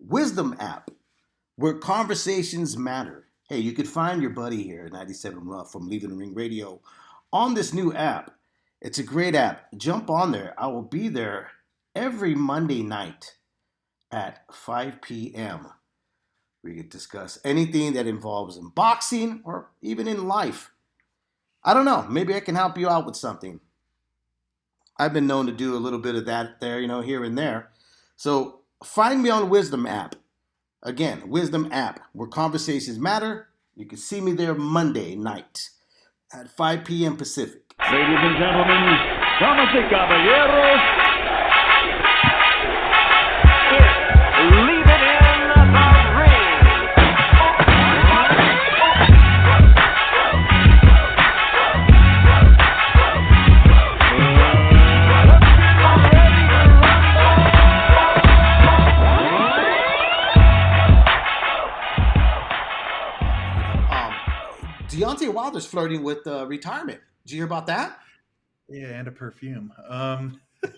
Wisdom app, where conversations matter. Hey, you could find your buddy here, 97 Rough from Leaving the Ring Radio, on this new app. It's a great app. Jump on there. I will be there every Monday night at 5 p.m. We could discuss anything that involves in boxing or even in life. I don't know. Maybe I can help you out with something. I've been known to do a little bit of that there, here and there. So find me on Wisdom app. Again, Wisdom app, where conversations matter. You can see me there Monday night at 5 p.m. Pacific. Ladies and gentlemen, damas y caballeros, it's Leave It In the Ring. Deontay Wilder's flirting with retirement. Did you hear about that? Yeah, and a perfume.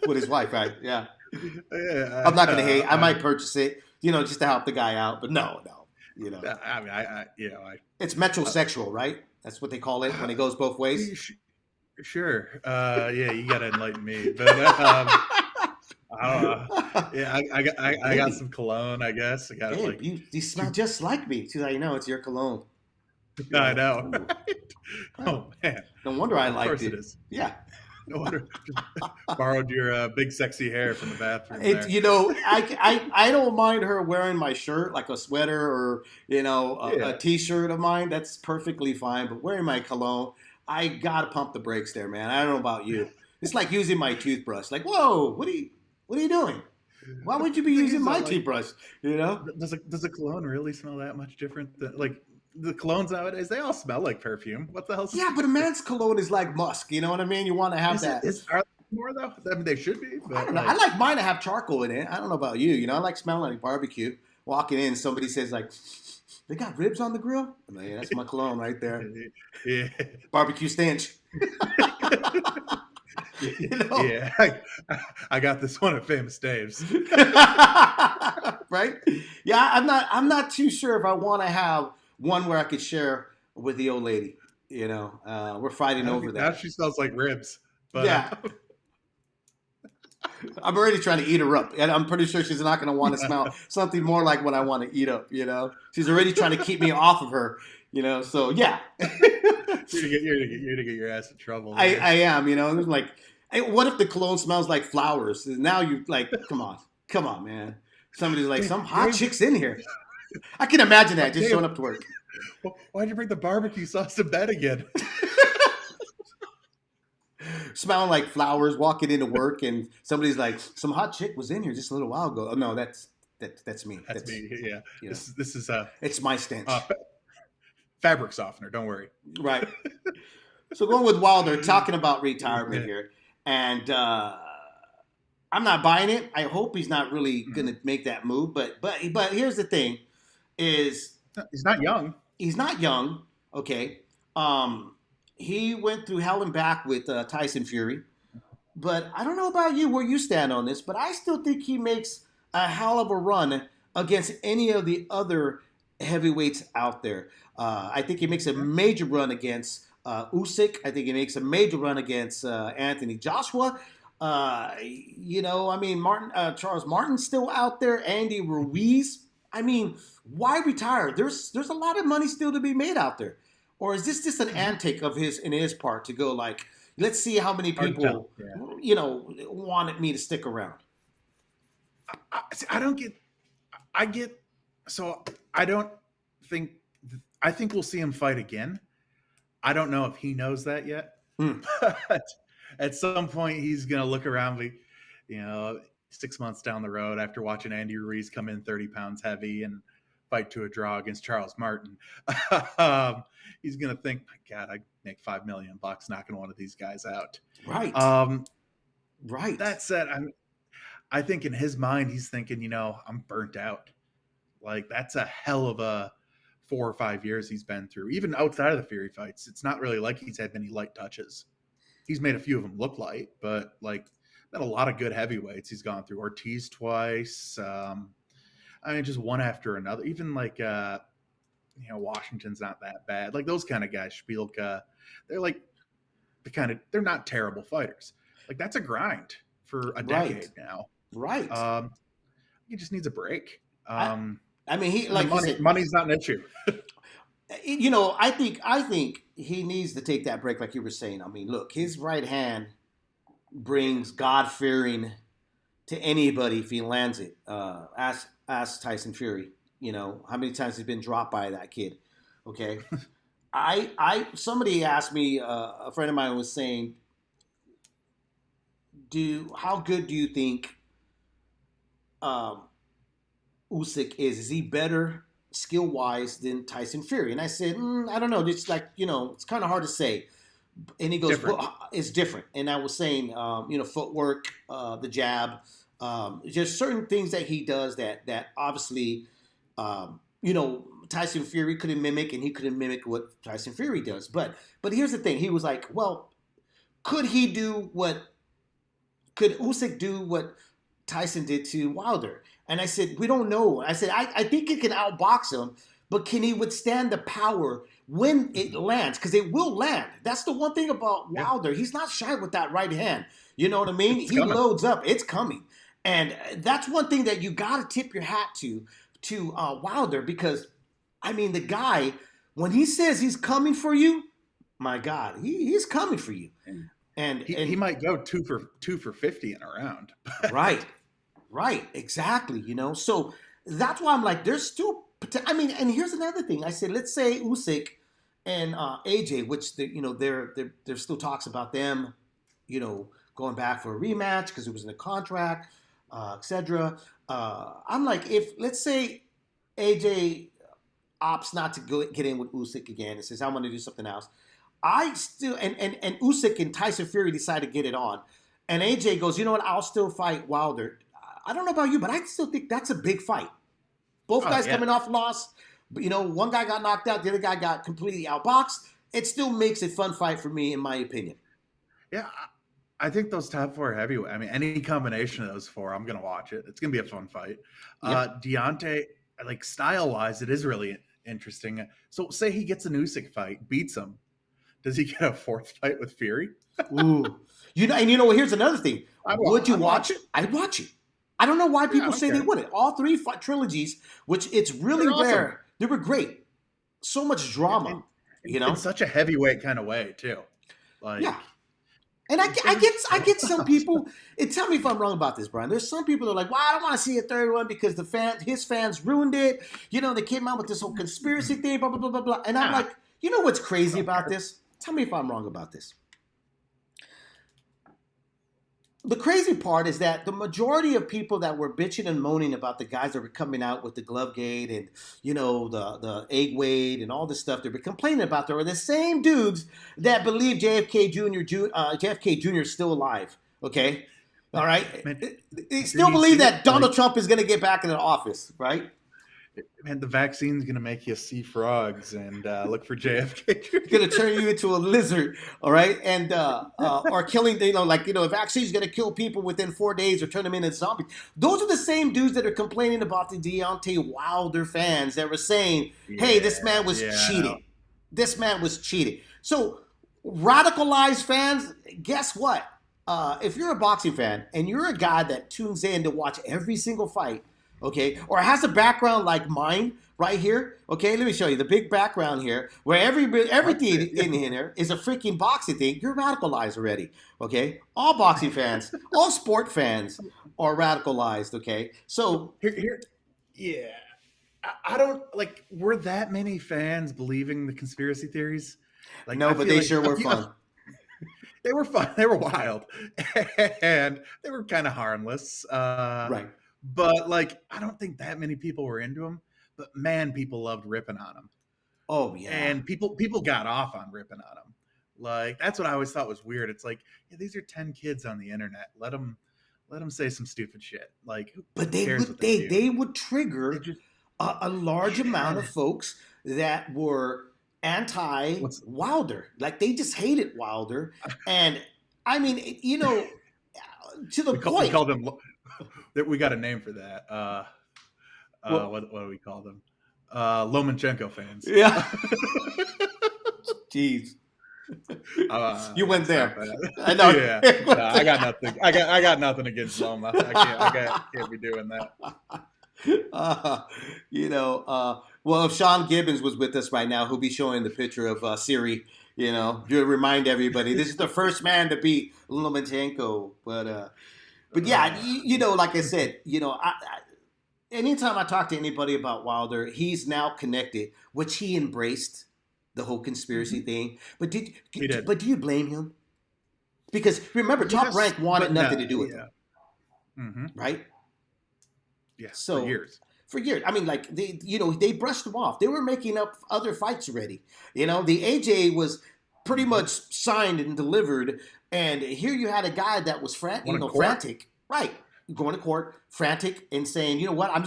With his wife, right? Yeah. Yeah, I'm not going to hate. I might purchase it, just to help the guy out. But no. I mean, It's metrosexual, right? That's what they call it when it goes both ways. Sure. Yeah, you got to enlighten me. But I don't know. Yeah, I got some cologne, I guess. I got hey, you smell just like me. She's like, it's your cologne. I know. Oh man! No wonder I liked it. Of course it is. Yeah. No wonder. Borrowed your big sexy hair from the bathroom. I don't mind her wearing my shirt, like a sweater or a t-shirt of mine. That's perfectly fine. But wearing my cologne, I gotta pump the brakes there, man. I don't know about you. It's like using my toothbrush. Like, whoa, what are you doing? Why would you be using my toothbrush? Does the cologne really smell that much different than the colognes nowadays? They all smell like perfume. What the hell? Yeah, but a man's cologne is like musk. You know what I mean? You want to have that. Are they more though? I mean, they should be. But I don't know. I like mine to have charcoal in it. I don't know about you. I like smelling like barbecue. Walking in, somebody says like, "They got ribs on the grill." I'm like, yeah, that's my cologne right there. Yeah. Barbecue stench. Yeah, I got this one at Famous Dave's. Right? Yeah, I'm not too sure if I want to have one where I could share with the old lady. We're fighting over that. Now she smells like ribs. But, yeah. I'm already trying to eat her up, and I'm pretty sure she's not going to want to smell something more like what I want to eat up. She's already trying to keep me off of her. So yeah. You're gonna get your ass in trouble. I am. It's like, hey, what if the cologne smells like flowers? Now you like, come on, man. Somebody's like, some hot chicks in here. I can imagine that just showing up to work. Why'd you bring the barbecue sauce to bed again? Smelling like flowers, walking into work, and somebody's like, some hot chick was in here just a little while ago. Oh, no, that's me. That's me. Yeah. This is it's my stench. Fabric softener. Don't worry. Right. So going with Wilder, talking about retirement here, and I'm not buying it. I hope he's not really going to make that move. But here's the thing: is he's not young. He's not young. Okay. He went through hell and back with Tyson Fury, but I don't know about you where you stand on this, but I still think he makes a hell of a run against any of the other heavyweights out there. I think he makes a major run against Usyk. I think he makes a major run against Anthony Joshua. Charles Martin's still out there. Andy Ruiz. I mean, why retire? There's a lot of money still to be made out there. Or is this just an antic of his part to go like, let's see how many people, wanted me to stick around? I think we'll see him fight again. I don't know if he knows that yet. But at some point he's going to look around, 6 months down the road after watching Andy Ruiz come in 30 pounds heavy and fight to a draw against Charles Martin. He's going to think, my God, I make $5 million knocking one of these guys out. Right. Right. That said, I think in his mind, he's thinking, I'm burnt out. Like, that's a hell of a 4 or 5 years he's been through. Even outside of the Fury fights, it's not really like he's had many light touches. He's made a few of them look light, but like, not a lot of good heavyweights he's gone through. Ortiz twice. I mean, just one after another. Even like Washington's not that bad. Like those kind of guys, Spielka, they're like they're not terrible fighters. Like that's a grind for a Right. decade now. Right. He just needs a break. I I mean, he And the like you said, money's not an issue. I think he needs to take that break, like you were saying. I mean, look, his right hand brings God fearing to anybody if he lands it. Ask Tyson Fury. How many times he's been dropped by that kid. Okay, I somebody asked me. A friend of mine was saying, how good do you think um, Usyk is? Is he better skill wise than Tyson Fury? And I said, I don't know. It's like it's kind of hard to say. And he goes, Different. well, it's different. And I was saying, footwork, the jab, just certain things that he does that obviously, Tyson Fury couldn't mimic, and he couldn't mimic what Tyson Fury does. But here's the thing: he was like, well, could Usyk do what Tyson did to Wilder? And I said, we don't know. I said, I think he can outbox him, but can he withstand the power when it lands? Because it will land. That's the one thing about Wilder. He's not shy with that right hand. You know what I mean? He loads up. It's coming. And that's one thing that you got to tip your hat to Wilder, because, I mean, the guy, when he says he's coming for you, my God, he's coming for you. And he might go two for 50 in a round. Right, exactly. So that's why I'm like, there's still. I mean, and here's another thing. I said, let's say Usyk and AJ, which there's still talks about them, going back for a rematch because it was in the contract, etc. I'm like, if let's say AJ opts not to get in with Usyk again and says, I want to do something else. I still and Usyk and Tyson Fury decide to get it on, and AJ goes, you know what? I'll still fight Wilder. I don't know about you, but I still think that's a big fight. Both guys coming off loss, but one guy got knocked out, the other guy got completely outboxed. It still makes a fun fight for me, in my opinion. Yeah, I think those top four heavyweight. I mean, any combination of those four, I'm gonna watch it. It's gonna be a fun fight. Yep. Deontay, like style wise, it is really interesting. So, say he gets an Usyk fight, beats him. Does he get a fourth fight with Fury? Ooh, here's another thing. Would you watch it? I'd watch it. I don't know why people say they wouldn't. All three trilogies, which it's really rare, awesome. They were great. So much drama, in such a heavyweight kind of way too. Like, yeah. And I get some people. And tell me if I'm wrong about this, Brian. There's some people that are like, "Well, I don't want to see a third one because his fans ruined it." They came out with this whole conspiracy thing, blah blah blah blah blah. And I'm like, what's crazy about this? Tell me if I'm wrong about this. The crazy part is that the majority of people that were bitching and moaning about the guys that were coming out with the glove gate and, the egg weight and all this stuff they were complaining about, there were the same dudes that believe JFK Jr. is still alive. Okay? All right? They still believe that Donald Trump is going to get back into office, right? Man, the vaccine's going to make you see frogs and look for JFK. It's going to turn you into a lizard, all right? And or killing, the vaccine's going to kill people within 4 days or turn them into zombies. Those are the same dudes that are complaining about the Deontay Wilder fans that were saying, hey, this man was cheating. This man was cheating. So radicalized fans, guess what? If you're a boxing fan and you're a guy that tunes in to watch every single fight, okay, or has a background like mine right here, okay, let me show you the big background here, where everything in here is a freaking boxing thing. You're radicalized already, okay? All boxing fans, all sport fans are radicalized, okay? So yeah, I don't like. Were that many fans believing the conspiracy theories? Like, no, but they sure were fun. They were fun. They were wild, and they were kind of harmless, right? But I don't think that many people were into him. But man, people loved ripping on him. Oh yeah, and people got off on ripping on him. Like, that's what I always thought was weird. It's like, these are 10 kids on the internet. Let them say some stupid shit. Like, but they would trigger a large amount of folks that were anti-Wilder. Like, they just hated Wilder, and I mean, to the point. We called them. We got a name for that. Well, what do we call them? Lomachenko fans. yeah. Jeez. You went Stop there. that. I know. Yeah. No, I got nothing. I got nothing against Loma. I can't be doing that. Well, if Sean Gibbons was with us right now, he'll be showing the picture of Siri. To remind everybody, this is the first man to beat Lomachenko. But yeah, like I said, anytime I talk to anybody about Wilder, he's now connected, which he embraced the whole conspiracy thing. But do you blame him? Because remember, Top Rank wanted nothing to do with him, right? Yeah, so for years. I mean, like they brushed him off. They were making up other fights already. The AJ was pretty much signed and delivered, and here you had a guy that was frantic, right? Going to court, frantic, and saying, you know what? I'm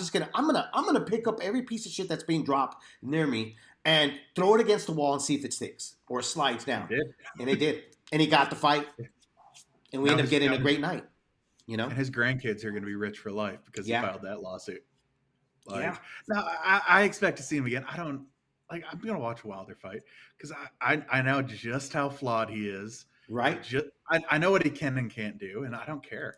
gonna pick up every piece of shit that's being dropped near me and throw it against the wall and see if it sticks or slides down. And they did, and he got the fight, and we ended up getting a great night. And his grandkids are going to be rich for life because he filed that lawsuit. Now I expect to see him again. I'm going to watch Wilder fight because I know just how flawed he is. Right. I know what he can and can't do, and I don't care.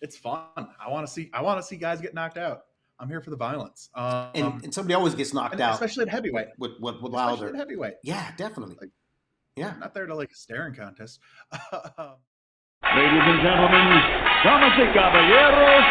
It's fun. I want to see guys get knocked out. I'm here for the violence. And somebody always gets knocked out, especially at heavyweight. With Wilder. Especially at heavyweight. Yeah, definitely. I'm not there to a staring contest. Ladies and gentlemen, damas y caballeros,